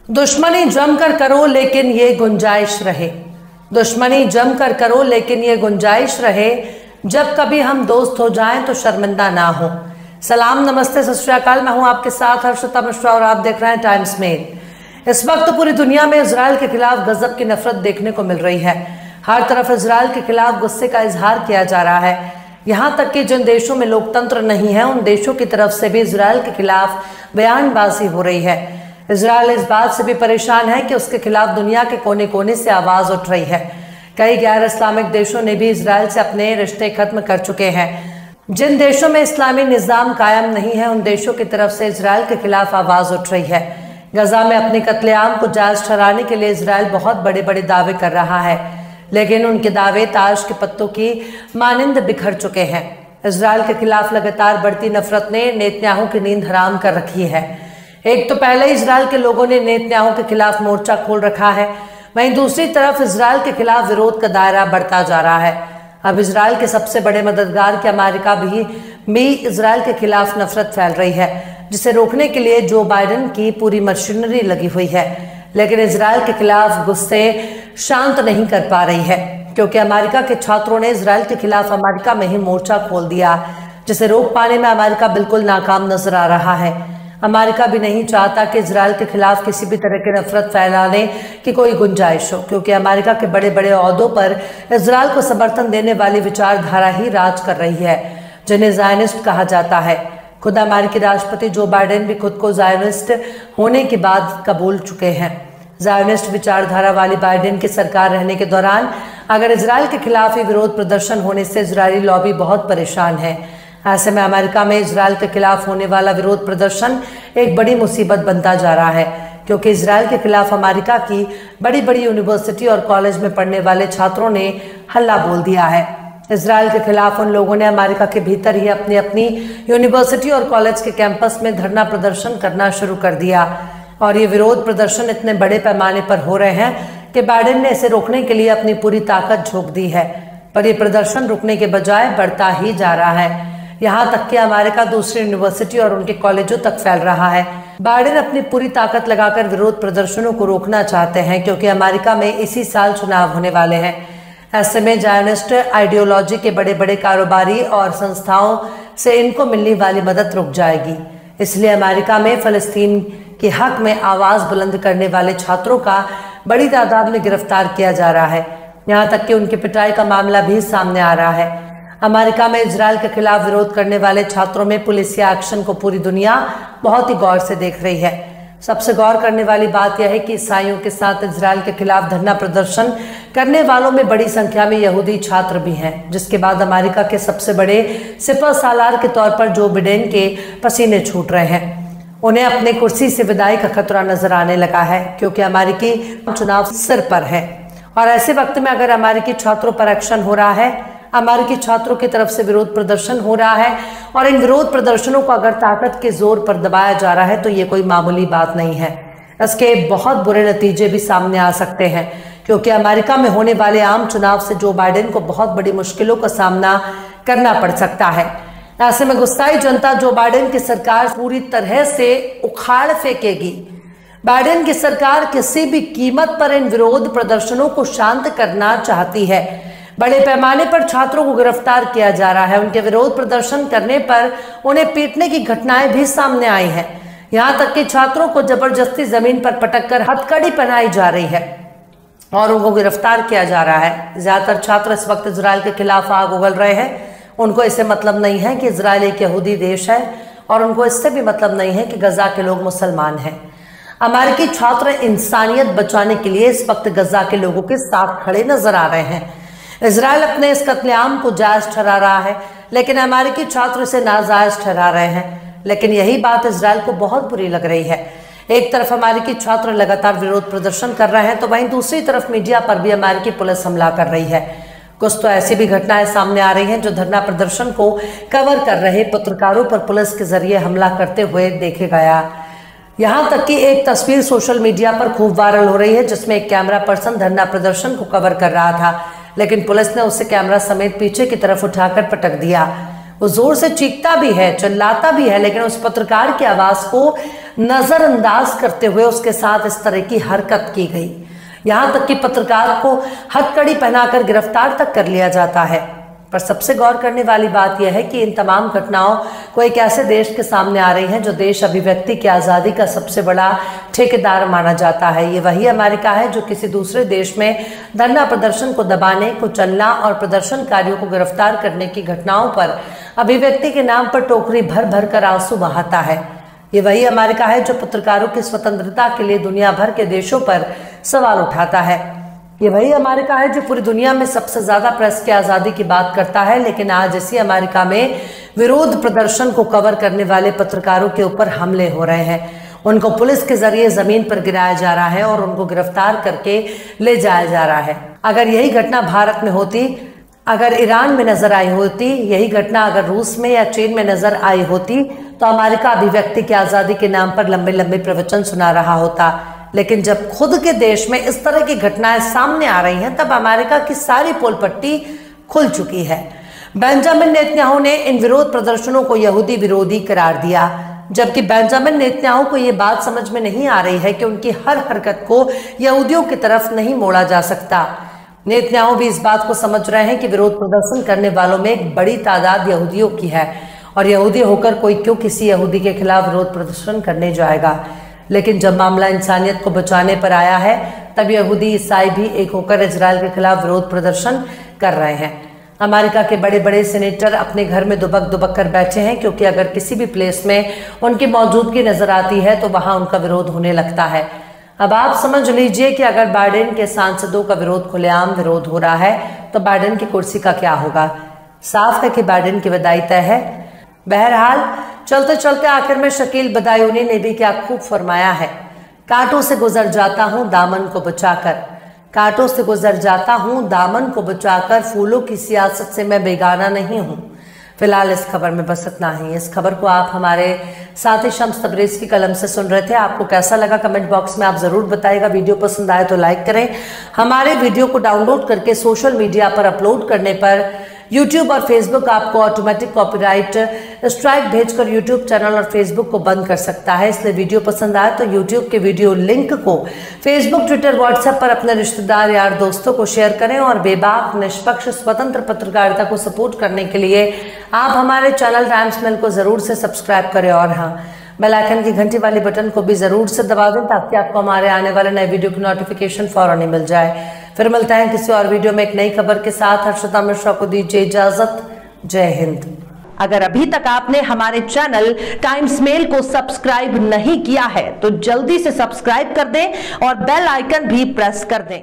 दुश्मनी जमकर करो लेकिन ये गुंजाइश रहे। दुश्मनी जमकर करो लेकिन ये गुंजाइश रहे। जब कभी हम दोस्त हो जाएं तो शर्मिंदा ना हो। सलाम, नमस्ते, सत श्री अकाल। मैं हूं आपके साथ हर्षिता मिश्रा और आप देख रहे हैं टाइम्स मेल। इस वक्त पूरी दुनिया में इजराइल के खिलाफ गजब की नफरत देखने को मिल रही है। हर तरफ इजराइल के खिलाफ गुस्से का इजहार किया जा रहा है। यहाँ तक कि जिन देशों में लोकतंत्र नहीं है उन देशों की तरफ से भी इजराइल के खिलाफ बयानबाजी हो रही है। इजराइल इस बात से भी परेशान है कि उसके खिलाफ दुनिया के कोने कोने से आवाज उठ रही है। कई गैर इस्लामिक देशों ने भी इजराइल से अपने रिश्ते खत्म कर चुके हैं। जिन देशों में इस्लामी निजाम कायम नहीं है उन देशों की तरफ से इजराइल के खिलाफ आवाज उठ रही है। गजा में अपने कत्लेआम को जायज ठहराने के लिए इजराइल बहुत बड़े बड़े दावे कर रहा है, लेकिन उनके दावे ताश के पत्तों की मानिंद बिखर चुके हैं। इजराइल के खिलाफ लगातार बढ़ती नफरत ने नेतन्याहू की नींद हराम कर रखी है। एक तो पहले इजराइल के लोगों ने नेतन्याहू के खिलाफ मोर्चा खोल रखा है, वहीं दूसरी तरफ इजराइल के खिलाफ विरोध का दायरा बढ़ता जा रहा है। अब इजराइल के सबसे बड़े मददगार के अमेरिका भी इजराइल के खिलाफ नफरत फैल रही है, जिसे रोकने के लिए जो बाइडेन की पूरी मशीनरी लगी हुई है। लेकिन इजराइल के खिलाफ गुस्से शांत नहीं कर पा रही है, क्योंकि अमेरिका के छात्रों ने इजराइल के खिलाफ अमेरिका में ही मोर्चा खोल दिया, जिसे रोक पाने में अमेरिका बिल्कुल नाकाम नजर आ रहा है। अमेरिका भी नहीं चाहता कि इजराइल के खिलाफ किसी भी तरह की नफरत फैलाने की कोई गुंजाइश हो, क्योंकि अमेरिका के बड़े बड़े ओहदों पर इजराइल को समर्थन देने वाली विचारधारा ही राज कर रही है, जिन्हें ज़ायनिस्ट कहा जाता है। खुद अमेरिकी राष्ट्रपति जो बाइडेन भी खुद को ज़ायनिस्ट होने के बाद कबूल चुके हैं। ज़ायनिस्ट विचारधारा वाली बाइडेन की सरकार रहने के दौरान अगर इजराइल के खिलाफ ही विरोध प्रदर्शन होने से इजरायली लॉबी बहुत परेशान है। ऐसे में अमेरिका में इजराइल के खिलाफ होने वाला विरोध प्रदर्शन एक बड़ी मुसीबत बनता जा रहा है, क्योंकि इजराइल के खिलाफ अमेरिका की बड़ी बड़ी यूनिवर्सिटी और कॉलेज में पढ़ने वाले छात्रों ने हल्ला बोल दिया है। इजराइल के खिलाफ उन लोगों ने अमेरिका के भीतर ही अपनी अपनी यूनिवर्सिटी और कॉलेज के कैंपस में धरना प्रदर्शन करना शुरू कर दिया, और ये विरोध प्रदर्शन इतने बड़े पैमाने पर हो रहे हैं कि बाइडेन ने इसे रोकने के लिए अपनी पूरी ताकत झोंक दी है, पर यह प्रदर्शन रुकने के बजाय बढ़ता ही जा रहा है। यहाँ तक कि अमेरिका दूसरी यूनिवर्सिटी और उनके कॉलेजों तक फैल रहा है। बाइडेन अपनी पूरी ताकत लगाकर विरोध प्रदर्शनों को रोकना चाहते हैं, क्योंकि अमेरिका में इसी साल चुनाव होने वाले हैं। ऐसे में ज़ायनिस्ट आइडियोलॉजी के बड़े बड़े कारोबारी और संस्थाओं से इनको मिलने वाली मदद रुक जाएगी। इसलिए अमेरिका में फ़लस्तीन के हक में आवाज़ बुलंद करने वाले छात्रों का बड़ी तादाद में गिरफ्तार किया जा रहा है। यहाँ तक कि उनकी पिटाई का मामला भी सामने आ रहा है। अमेरिका में इजराइल के खिलाफ विरोध करने वाले छात्रों में पुलिसिया एक्शन को पूरी दुनिया बहुत ही गौर से देख रही है। सबसे गौर करने वाली बात यह है कि ईसाइयों के साथ इजराइल के खिलाफ धरना प्रदर्शन करने वालों में बड़ी संख्या में यहूदी छात्र भी हैं, जिसके बाद अमेरिका के सबसे बड़े सिपह सालार के तौर पर जो बाइडेन के पसीने छूट रहे हैं। उन्हें अपने कुर्सी से विदाई का खतरा नजर आने लगा है, क्योंकि अमेरिकी चुनाव सिर पर है। और ऐसे वक्त में अगर अमेरिकी छात्रों पर एक्शन हो रहा है, अमेरिकी छात्रों की तरफ से विरोध प्रदर्शन हो रहा है, और इन विरोध प्रदर्शनों को अगर ताकत के जोर पर दबाया जा रहा है, तो ये कोई मामूली बात नहीं है। इसके बहुत बुरे नतीजे भी सामने आ सकते हैं, क्योंकि अमेरिका में होने वाले आम चुनाव से जो बाइडेन को बहुत बड़ी मुश्किलों का सामना करना पड़ सकता है। ऐसे में गुस्साई जनता जो बाइडेन की सरकार पूरी तरह से उखाड़ फेंकेगी। बाइडेन की सरकार किसी भी कीमत पर इन विरोध प्रदर्शनों को शांत करना चाहती है। बड़े पैमाने पर छात्रों को गिरफ्तार किया जा रहा है। उनके विरोध प्रदर्शन करने पर उन्हें पीटने की घटनाएं भी सामने आई हैं। यहाँ तक कि छात्रों को जबरदस्ती जमीन पर पटककर हथकड़ी पहनाई जा रही है और उनको गिरफ्तार किया जा रहा है। ज्यादातर छात्र इस वक्त इजराइल के खिलाफ आग उगल रहे हैं। उनको इससे मतलब नहीं है कि इजराइल एक यहूदी देश है, और उनको इससे भी मतलब नहीं है कि गजा के लोग मुसलमान हैं। अमेरिकी छात्र इंसानियत बचाने के लिए इस वक्त गजा के लोगों के साथ खड़े नजर आ रहे हैं। इजराइल अपने इस कत्लेआम को जायज ठहरा रहा है, लेकिन अमेरिकी छात्र इसे नाजायज ठहरा रहे हैं। लेकिन यही बात इजराइल को बहुत बुरी लग रही है। एक तरफ अमेरिकी छात्र लगातार विरोध प्रदर्शन कर रहे हैं, तो वहीं दूसरी तरफ मीडिया पर भी अमेरिकी पुलिस हमला कर रही है। कुछ तो ऐसी भी घटनाएं सामने आ रही हैं जो धरना प्रदर्शन को कवर कर रहे पत्रकारों पर पुलिस के जरिए हमला करते हुए देखे गया। यहाँ तक कि एक तस्वीर सोशल मीडिया पर खूब वायरल हो रही है, जिसमें एक कैमरा पर्सन धरना प्रदर्शन को कवर कर रहा था, लेकिन पुलिस ने उसे कैमरा समेत पीछे की तरफ उठाकर पटक दिया। वो जोर से चीखता भी है, चिल्लाता भी है, लेकिन उस पत्रकार की आवाज को नजरअंदाज करते हुए उसके साथ इस तरह की हरकत की गई। यहां तक कि पत्रकार को हथकड़ी पहनाकर गिरफ्तार तक कर लिया जाता है। पर सबसे गौर करने वाली बात यह है कि इन तमाम घटनाओं को एक ऐसे देश के सामने आ रही हैं जो देश अभिव्यक्ति की आज़ादी का सबसे बड़ा ठेकेदार माना जाता है। ये वही अमेरिका है जो किसी दूसरे देश में धरना प्रदर्शन को दबाने, कुचलना और प्रदर्शनकारियों को गिरफ्तार करने की घटनाओं पर अभिव्यक्ति के नाम पर टोकरी भर भर कर आंसू बहाता है। ये वही अमेरिका है जो पत्रकारों की स्वतंत्रता के लिए दुनिया भर के देशों पर सवाल उठाता है। ये वही अमेरिका है जो पूरी दुनिया में सबसे ज्यादा प्रेस की आजादी की बात करता है, लेकिन आज इसी अमेरिका में विरोध प्रदर्शन को कवर करने वाले पत्रकारों के ऊपर हमले हो रहे हैं। उनको पुलिस के जरिए जमीन पर गिराया जा रहा है और उनको गिरफ्तार करके ले जाया जा रहा है। अगर यही घटना भारत में होती, अगर ईरान में नजर आई होती, यही घटना अगर रूस में या चीन में नजर आई होती, तो अमेरिका अभिव्यक्ति की आजादी के नाम पर लंबे लंबे प्रवचन सुना रहा होता। लेकिन जब खुद के देश में इस तरह की घटनाएं सामने आ रही हैं, तब अमेरिका की सारी पोल पट्टी खुल चुकी है। बेंजामिन नेतन्याहू ने इन विरोध प्रदर्शनों को यहूदी विरोधी करार दिया, जबकि बेंजामिन नेतन्याहू को यह बात समझ में नहीं आ रही है कि उनकी हर हरकत को यहूदियों की तरफ नहीं मोड़ा जा सकता। नेतन्याहू भी इस बात को समझ रहे हैं कि विरोध प्रदर्शन करने वालों में एक बड़ी तादाद यहूदियों की है और यहूदी होकर कोई क्यों किसी यहूदी के खिलाफ विरोध प्रदर्शन करने जाएगा। लेकिन जब मामला इंसानियत को बचाने पर आया है, तब यहूदी ईसाई भी एक होकर इजराइल के खिलाफ विरोध प्रदर्शन कर रहे हैं। अमेरिका के बड़े बड़े सेनेटर अपने घर में दुबक दुबक कर बैठे हैं, क्योंकि अगर किसी भी प्लेस में उनकी मौजूदगी नजर आती है तो वहां उनका विरोध होने लगता है। अब आप समझ लीजिए कि अगर बाइडेन के सांसदों का विरोध, खुलेआम विरोध हो रहा है, तो बाइडेन की कुर्सी का क्या होगा। साफ है कि बाइडेन की विदाई तय है। बहरहाल चलते चलते आखिर में शकील बदायूनी ने भी क्या खूब फरमाया है। कांटों से गुजर जाता हूं दामन को बचाकर, कांटों से गुजर जाता हूं दामन को बचाकर, फूलों की सियासत से मैं बेगाना नहीं हूं। फिलहाल इस खबर में बस इतना ही। इस खबर को आप हमारे साथी शम्स तबरेज की कलम से सुन रहे थे। आपको कैसा लगा कमेंट बॉक्स में आप जरूर बताइएगा। वीडियो पसंद आए तो लाइक करें। हमारे वीडियो को डाउनलोड करके सोशल मीडिया पर अपलोड करने पर YouTube और Facebook आपको ऑटोमेटिक कॉपीराइट स्ट्राइक भेजकर YouTube चैनल और Facebook को बंद कर सकता है। इसलिए वीडियो पसंद आए तो YouTube के वीडियो लिंक को Facebook, ट्विटर, व्हाट्सएप पर अपने रिश्तेदार, यार, दोस्तों को शेयर करें और बेबाक, निष्पक्ष, स्वतंत्र पत्रकारिता को सपोर्ट करने के लिए आप हमारे चैनल टाइम्स मेल को जरूर से सब्सक्राइब करें और हाँ, बेल आइकन की घंटी वाली बटन को भी जरूर से दबा दें, ताकि आपको हमारे आने वाले नए वीडियो की नोटिफिकेशन फौरन ही मिल जाए। फिर मिलते हैं किसी और वीडियो में एक नई खबर के साथ। हर्षिता मिश्रा को दीजिए इजाजत। जय हिंद। अगर अभी तक आपने हमारे चैनल टाइम्स मेल को सब्सक्राइब नहीं किया है तो जल्दी से सब्सक्राइब कर दें और बेल आइकन भी प्रेस कर दें।